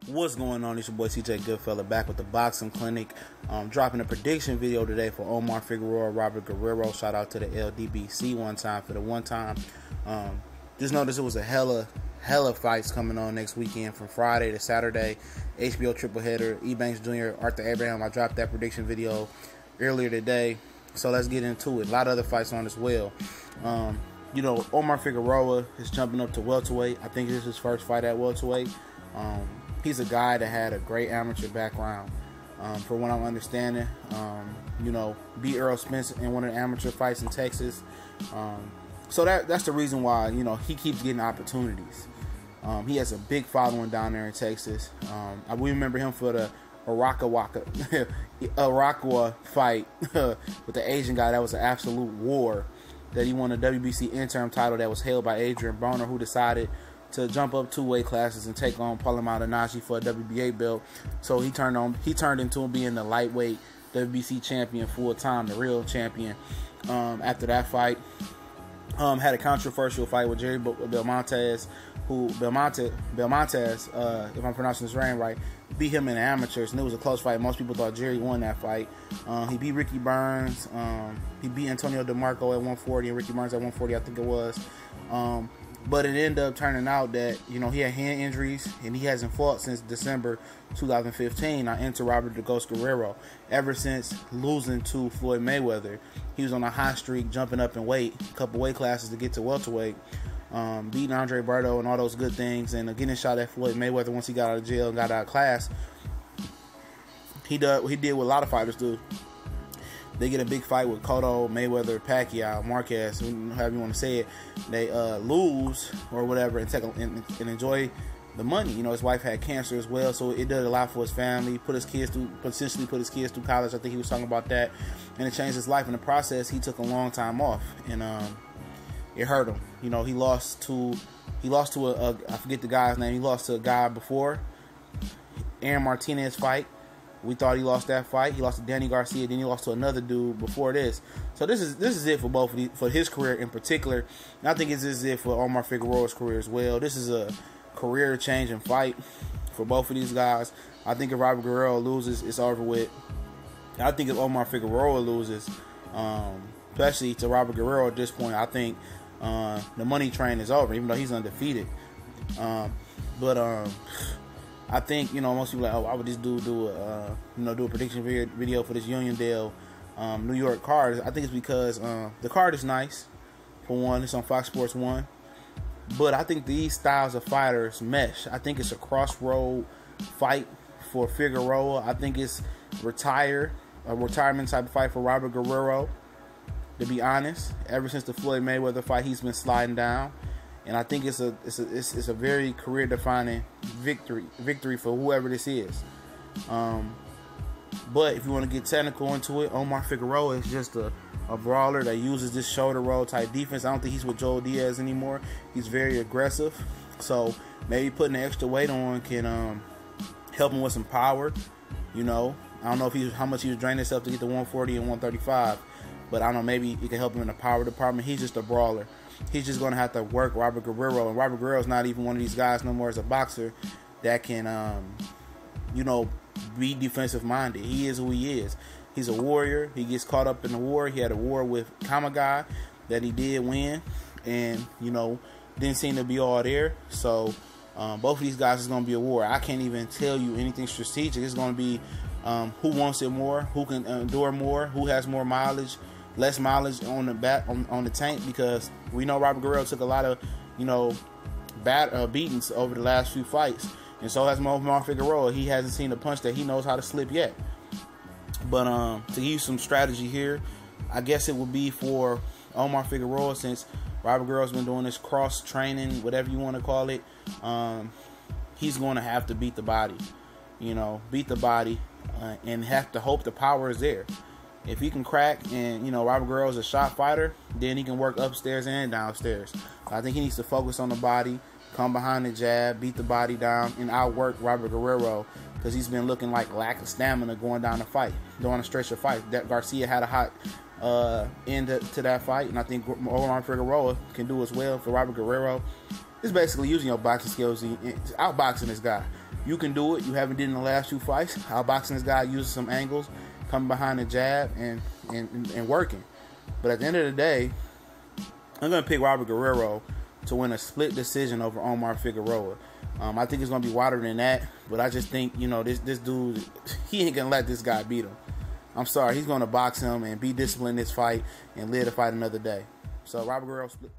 What's going on? It's your boy CJ Goodfella back with the Boxing Clinic. Dropping a prediction video today for Omar Figueroa Robert Guerrero. Shout out to the LDBC one time for the one time. Just notice it was a hella fights coming on next weekend from Friday to Saturday. HBO triple header, Ebanks Jr., Arthur Abraham. I dropped that prediction video earlier today. So let's get into it. A lot of other fights on as well. Omar Figueroa is jumping up to welterweight. I think this is his first fight at welterweight. He's a guy that had a great amateur background. For what I'm understanding, beat Earl Spence in one of the amateur fights in Texas. So that's the reason why, he keeps getting opportunities. He has a big following down there in Texas. We remember him for the Arakawa fight with the Asian guy. That was an absolute war. That he won a WBC interim title that was held by Adrian Broner, who decided to jump up 2 weight classes and take on Paulo Maldonado for a WBA belt. So he turned into being the lightweight WBC champion full time, the real champion. After that fight, had a controversial fight with Jerry Belmontes, if I'm pronouncing his name right, beat him in the amateurs, and it was a close fight. Most people thought Jerry won that fight. He beat Ricky Burns. He beat Antonio DeMarco at 140 and Ricky Burns at 140, I think it was. But it ended up turning out that, he had hand injuries, and he hasn't fought since December 2015 into Robert the Ghost Guerrero. Ever since losing to Floyd Mayweather, he was on a hot streak, jumping up in weight, a couple weight classes to get to welterweight, beating Andre Berto and all those good things, and getting shot at Floyd Mayweather once he got out of jail and got out of class. He did what a lot of fighters do. They get a big fight with Cotto, Mayweather, Pacquiao, Marquez, however you want to say it. They lose or whatever and enjoy the money. His wife had cancer as well, so it did a lot for his family. Potentially put his kids through college. I think he was talking about that, and it changed his life. In the process, he took a long time off, and it hurt him. He lost to I forget the guy's name. He lost to a guy before Aaron Martinez fight. We thought he lost that fight. He lost to Danny Garcia. Then he lost to another dude before this. So this is it for both of for his career in particular. And I think this is it for Omar Figueroa's career as well. This is a career-changing fight for both of these guys. I think if Robert Guerrero loses, it's over with. I think if Omar Figueroa loses, especially to Robert Guerrero at this point, I think the money train is over, even though he's undefeated. I think, most people are like, why would this dude do a prediction video for this Uniondale, New York card? I think it's because the card is nice. For one, it's on Fox Sports 1. But I think these styles of fighters mesh. I think it's a crossroad fight for Figueroa. I think it's a retirement type of fight for Robert Guerrero. To be honest, ever since the Floyd Mayweather fight, he's been sliding down. And I think it's a very career-defining victory for whoever this is. But if you want to get technical into it, Omar Figueroa is just a brawler that uses this shoulder roll type defense. I don't think he's with Joel Diaz anymore. He's very aggressive. So maybe putting the extra weight on can help him with some power. I don't know how much he was draining himself to get to 140 and 135. But I don't know, maybe it can help him in the power department. He's just a brawler. He's just going to have to work Robert Guerrero. And Robert Guerrero's not even one of these guys no more as a boxer that can, be defensive-minded. He is who he is. He's a warrior. He gets caught up in the war. He had a war with Kamagai that he did win. And, didn't seem to be all there. So, both of these guys is going to be a war. I can't even tell you anything strategic. It's going to be who wants it more, who can endure more, who has more mileage, less mileage on the back on the tank, because we know Robert Guerrero took a lot of beatings over the last few fights, and so has Omar Figueroa. He hasn't seen a punch that he knows how to slip yet. But to use some strategy here, I guess it would be for Omar Figueroa, since Robert Guerrero's been doing this cross training, whatever you want to call it. He's going to have to beat the body, and have to hope the power is there. If he can crack and, Robert Guerrero's a shot fighter, then he can work upstairs and downstairs. I think he needs to focus on the body, come behind the jab, beat the body down, and outwork Robert Guerrero, because he's been looking like lack of stamina going down the fight, during a stretch of fight. That Garcia had a hot end to that fight, and I think Omar Figueroa can do as well. For Robert Guerrero, it's basically using your boxing skills, outboxing this guy. You can do it. You haven't did in the last 2 fights. Outboxing this guy, using some angles, coming behind the jab, and working. But at the end of the day, I'm going to pick Robert Guerrero to win a split decision over Omar Figueroa. I think it's going to be wider than that, but I just think, this dude, he ain't going to let this guy beat him. I'm sorry. He's going to box him and be disciplined in this fight and live to fight another day. So, Robert Guerrero split.